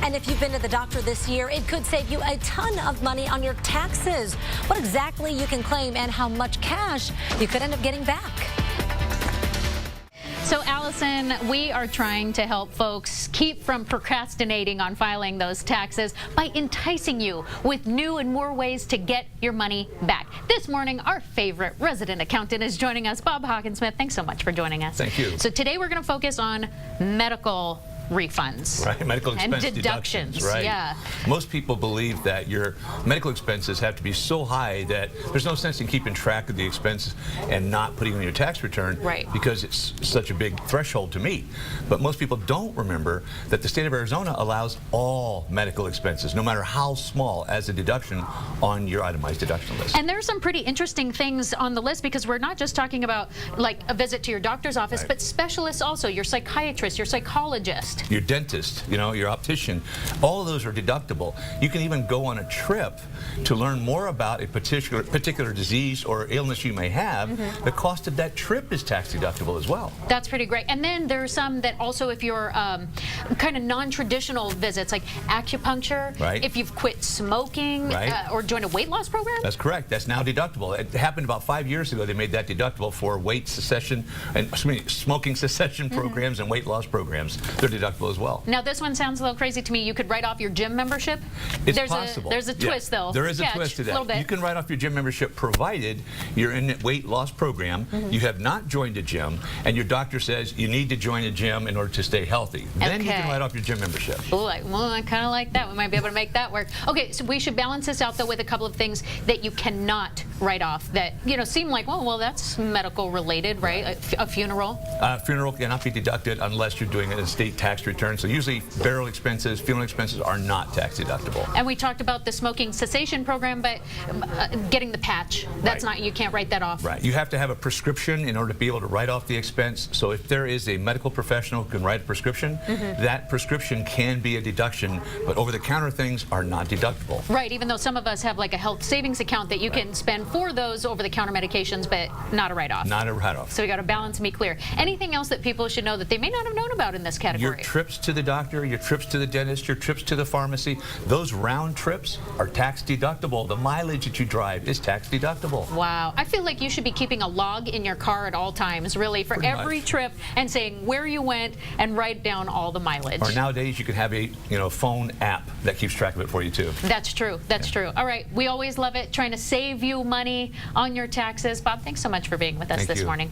And if you've been to the doctor this year, it could save you a ton of money on your taxes. What exactly you can claim and how much cash you could end up getting back. So, Allison, we are trying to help folks keep from procrastinating on filing those taxes by enticing you with new and more ways to get your money back. This morning, our favorite resident accountant is joining us, Bob Hockensmith. Thanks so much for joining us. Thank you. So today we're going to focus on medical refunds. Right, medical expense and deductions. Right. Yeah. Most people believe that your medical expenses have to be so high that there's no sense in keeping track of the expenses and not putting them in your tax return, right, because it's such a big threshold to meet. But most people don't remember that the state of Arizona allows all medical expenses, no matter how small, as a deduction on your itemized deduction list. And there's some pretty interesting things on the list, because we're not just talking about like a visit to your doctor's office, right, but specialists also, your psychiatrist, your psychologist, your dentist, your optician. All of those are deductible. You can even go on a trip to learn more about a particular disease or illness you may have. Mm-hmm. The cost of that trip is tax deductible as well. That's pretty great. And then there's some that also, if you're kind of non-traditional visits, like acupuncture, right, if you've quit smoking, right, or joined a weight loss program. That's correct. That's now deductible. It happened about 5 years ago. They made that deductible for weight cessation and smoking cessation programs, mm-hmm, and weight loss programs. They're deductible as well. Now this one sounds a little crazy to me. You could write off your gym membership. It's possible. There's a twist, though. There is a twist to that. You can write off your gym membership provided you're in a weight loss program, mm-hmm, you have not joined a gym, and your doctor says you need to join a gym in order to stay healthy. Then you can write off your gym membership. Well, I kind of like that. We might be able to make that work. Okay, so we should balance this out, though, with a couple of things that you cannot write off that, seem like, well, that's medical related, right? A funeral? Funeral cannot be deducted unless you're doing a state tax return. So usually burial expenses, funeral expenses are not tax deductible. And we talked about the smoking cessation program, but getting the patch, that's right, not, you can't write that off. Right. You have to have a prescription in order to be able to write off the expense. So if there is a medical professional who can write a prescription, mm-hmm, that prescription can be a deduction, but over-the-counter things are not deductible. Right, even though some of us have like a health savings account that you can spend for those over-the-counter medications, but not a write-off. Not a write-off. So we got to balance and be clear. Anything else that people should know that they may not have known about in this category? Your trips to the doctor, your trips to the dentist, your trips to the pharmacy, those round trips are tax deductible. The mileage that you drive is tax deductible. Wow. I feel like you should be keeping a log in your car at all times, really, for every trip, and saying where you went and write down all the mileage. Or nowadays you can have a phone app that keeps track of it for you too. That's true. That's true. All right. We always love it, trying to save you money on your taxes. Bob, thanks so much for being with us this morning.